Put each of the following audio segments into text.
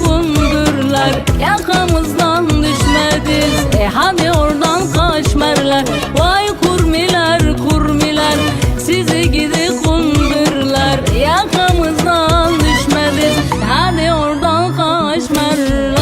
kundurlar, yakamızdan düşmediz. Hadi oradan kaçmerler. Vay kurmiler kurmiler, sizi gidi kundurlar, yakamızdan düşmediz. Hadi oradan kaçmerler.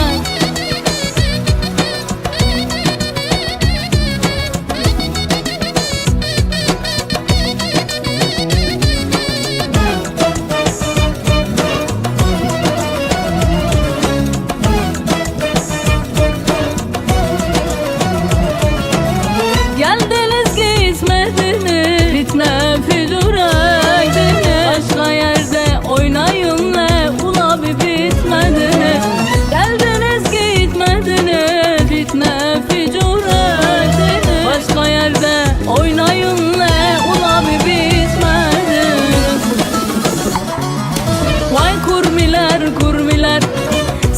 Geldiniz gitmediniz, fitne fücur ektiniz. Başka yerde oynayın ne, ula bir bitmediniz. Geldiniz gitmediniz, fitne fücur ektiniz. Başka yerde oynayın ne, ula bir bitmediniz. Vay kurmiler kurmiler,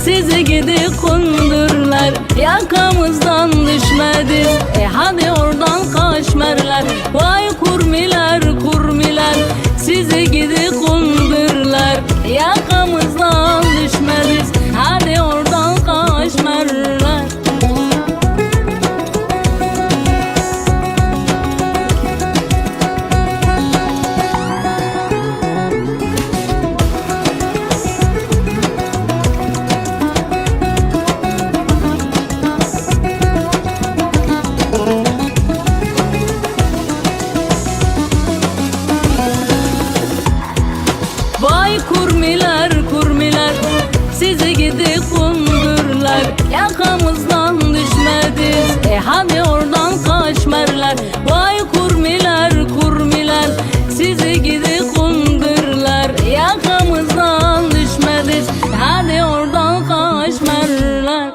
sizi gidi kundurlar, yakamızdan düşmediz. Hadi oradan kaçmerler. Vay kurmiler kurmiler, sizi gidi kundurlar, yakamızdan düşmediz. Hadi oradan kaçmerler. Vay kurmiler kurmiler, sizi gidi kundurlar, yakamızdan düşmediz. Hadi oradan kaçmerler. Vay kurmiler kurmiler, sizi gidi kundurlar, yakamızdan düşmediz. Hadi oradan kaçmerler.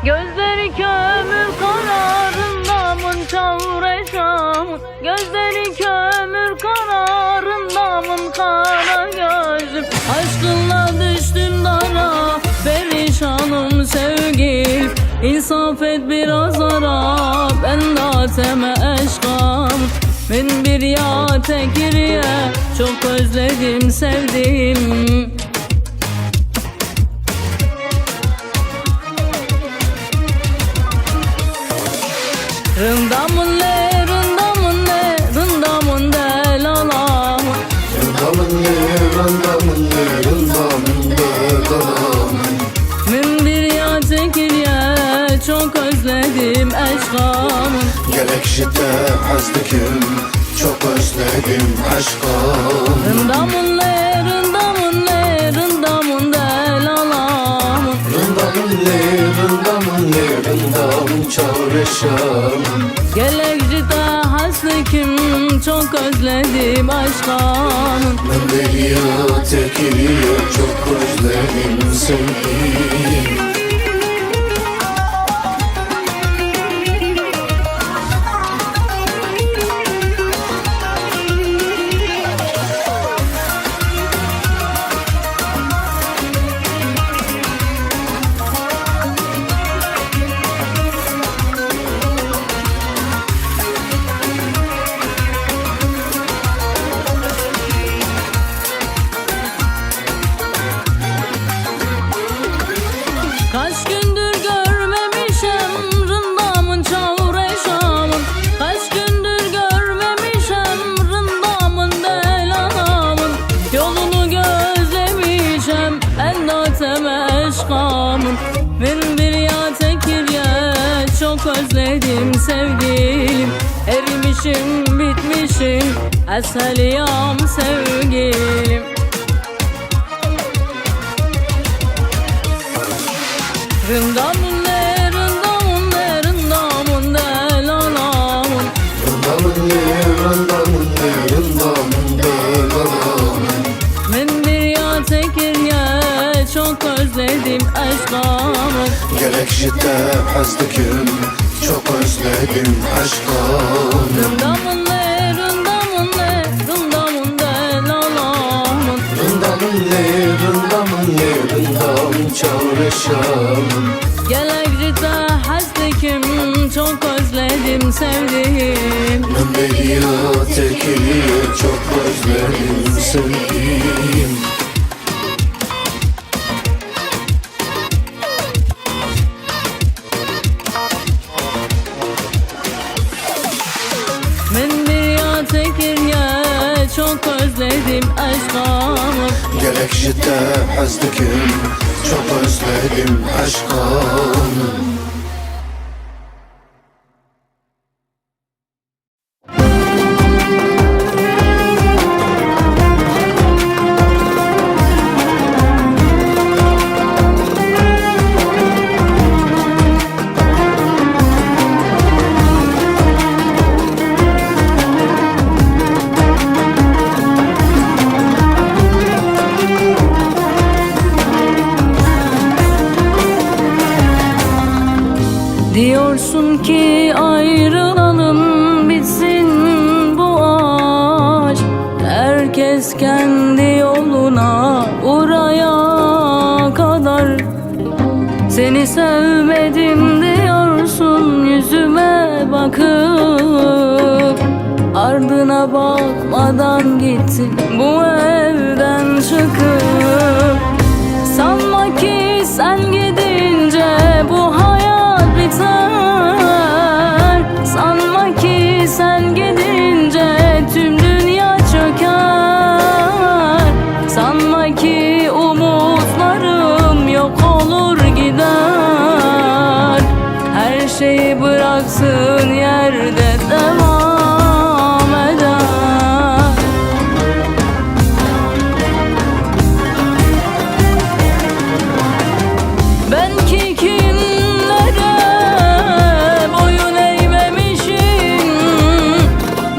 Gözleri kömür kararında mın çavreşam, gözleri kömür kararında mın kara gözüm. Aşkınla düştün dara, perişanım sevgilim. İnsaf et biraz ara, ben dateme eşkam. Ben bir ya tekiriye, çok özledim sevdim. Rındamun le, rındamun le, rındamun de lalam. Rındamun le, rındamun le, rındamun de lalam. Min bir ya çekirye, çok özledim eşkamın. Gerek jite hazdikim, çok özledim aşkım. Rındamun le, rındamun le, rındamun de lalam. Rındamun le, rındamun le, rındamun çavreşam. Gerek jite hazdikim, çok özledim eşkamın. Ben bir ya tekiriye, çok özledim seni. Kaç gündür görmemişem rındamın çavreşamın. Kaç gündür görmemişem rındamın delanamın. Yolunu gözlemişem endateme eşkamın. Ben bir ya tekirye, çok özledim sevgilim. Erimişim bitmişim, eseliyam sevgilim. Rındamun le, rındamun le, rındamun de lalamın. Rındamun le, rındamun le, rındamun de lalam. Ben bir ya tekirye, çok özledim eşkamın. Gerek jite hazdikim, çok özledim aşkım. Rındamun le, rındamun le, rındamun de lalamın. Rındamun le, rındamun le, rındamun çavreşam. Gerek Gelekçide hazdikim, çok özledim sevdiğim. Ben Bediü'teki çok özledim sevdiğim. Ben bir tekirge, çok özledim aşkımı. Gelekçide hazdikim, çok özledim aşkım. Diyorsun ki ayrılalım, bitsin bu aşk. Herkes kendi yoluna, buraya kadar. Seni sevmedim diyorsun, yüzüme bakıp. Ardına bakmadan gittin bu evden çıkıp. Sanma ki sen gidince bu hayat biter. Sanma ki sen gidince tüm dünya çöker. Sanma ki umutlarım yok olur gider. Her şeyi bıraksın yerde devam eder. Ben ki kimlere boyun eğmemişim,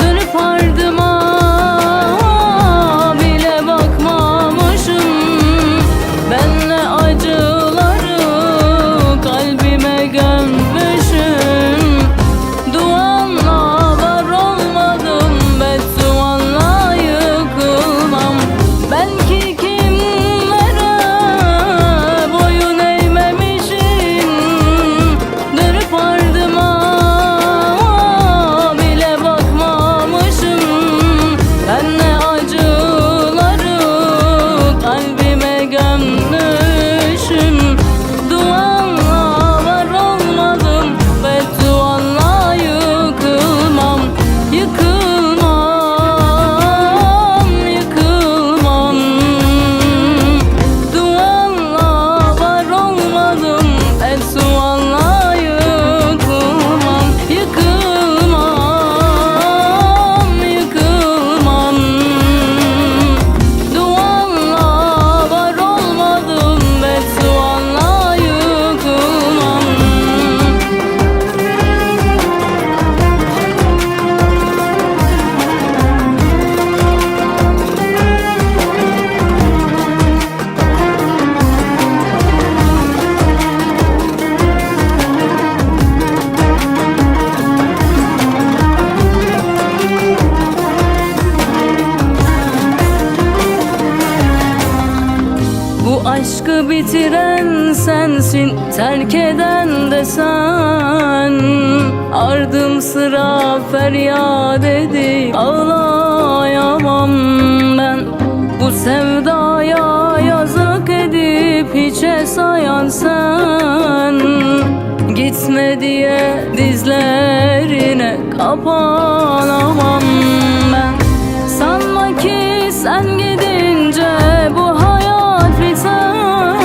dönüp ardıma bile bakmamışım. Ben ne acıları kalbime gömmüşüm. Duanla var olmadım, bedduanla yıkılmam. Ben ki kimlere boyun eğmemişim, dönüp ardıma bile bakmamışım. Ben ne acıları kalbime gömmüşüm. Duanla var olmadım, bedduanla yıkılmam. Yıkılmam, yıkılmam. Duanla var olmadım, bedduanla yıkılmam. Yıkılmam, yıkılmam. Duanla var olmadım, bedduanla yıkılmam. Bu aşkı bitiren sensin, terk eden de sen. Ardım sıra feryat edip ağlayamam ben. Bu sevdaya yazık edip hiçe sayan sen. Gitme diye dizlerine kapanamam ben. Sanma ki sen gidince bu hayat biter.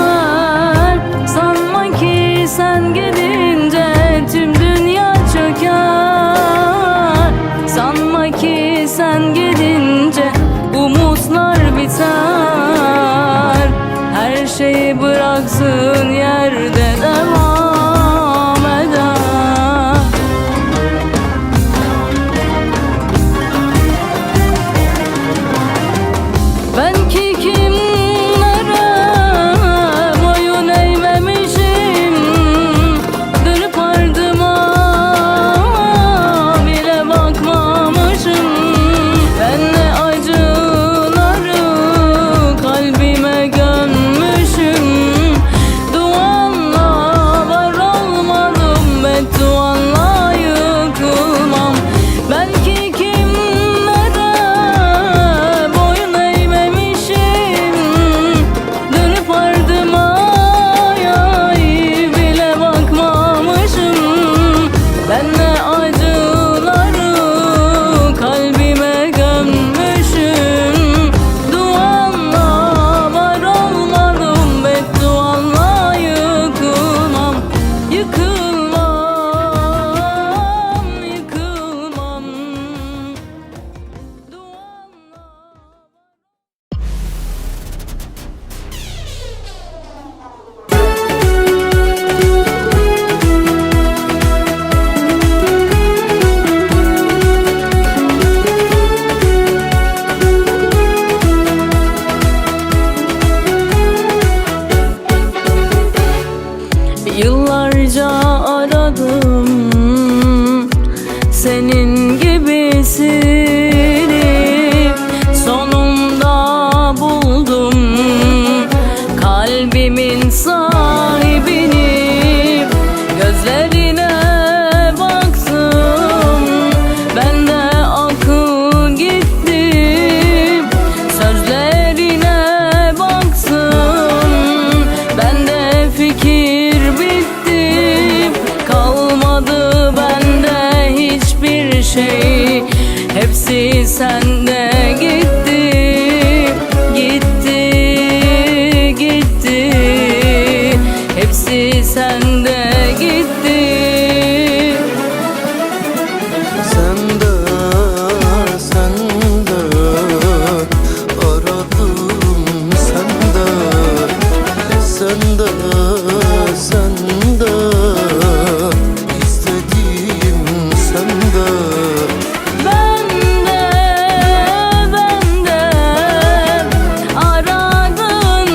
Sanma ki sen gidince tüm dünya çöker. Sanma ki sen gidince umutlar biter. Her şeyi bıraksın yerde devam eder. Ben ki kimlere sende gitti, gitti, gitti. Hepsi sende gitti. Sende, sende aradım, sende, sende, sende istediğim sende. Ben de aradın,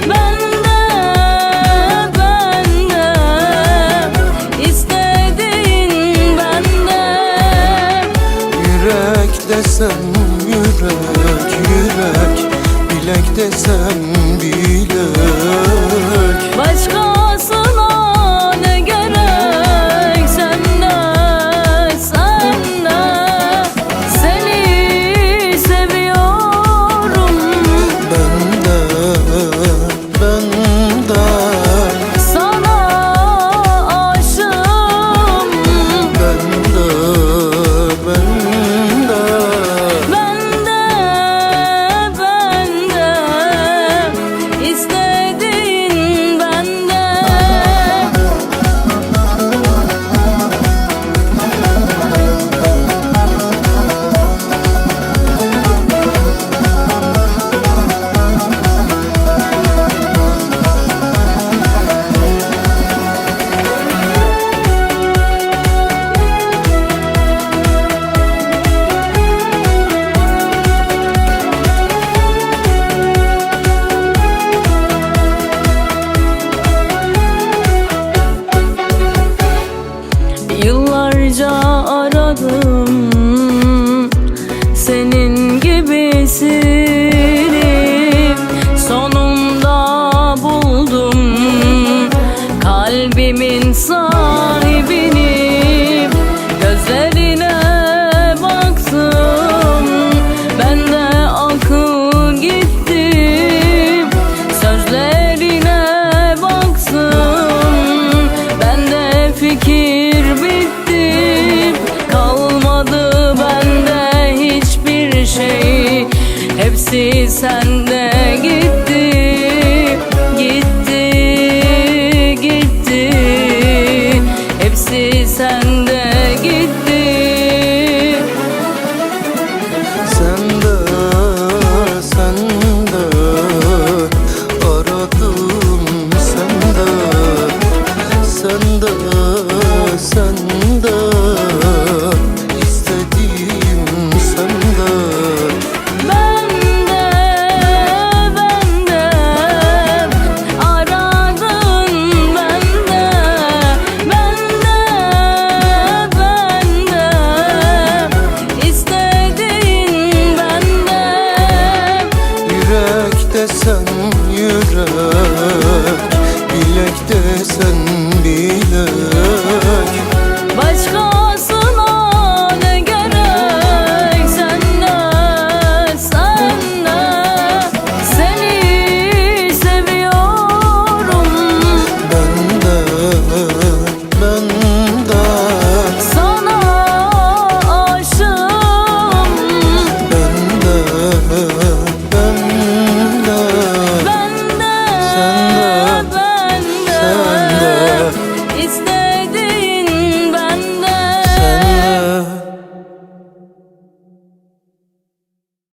ben de istediğin bende. Yürek desem yürek, yürek, bilek desem bilek. Başkasına ne gerek, sende, sende. Seni seviyorum, Ben de sana aşığım. ben de istediğin bende. Yıllarca aradım senin gibisini, sonunda buldum kalbimin sahibini. Gözlerine baktım, bende akıl gitti. Sözlerine baktım, bende fikir bitti. Kalmadı bende hiçbir şey, hepsi sende gitti, gitti, gitti. Hepsi sende gitti. sende, sende aradım, sende, sende, sende istediğim sende. Ben de aradın, ben de istediğin bende. Yürek desen yürek, bilek desen bilek.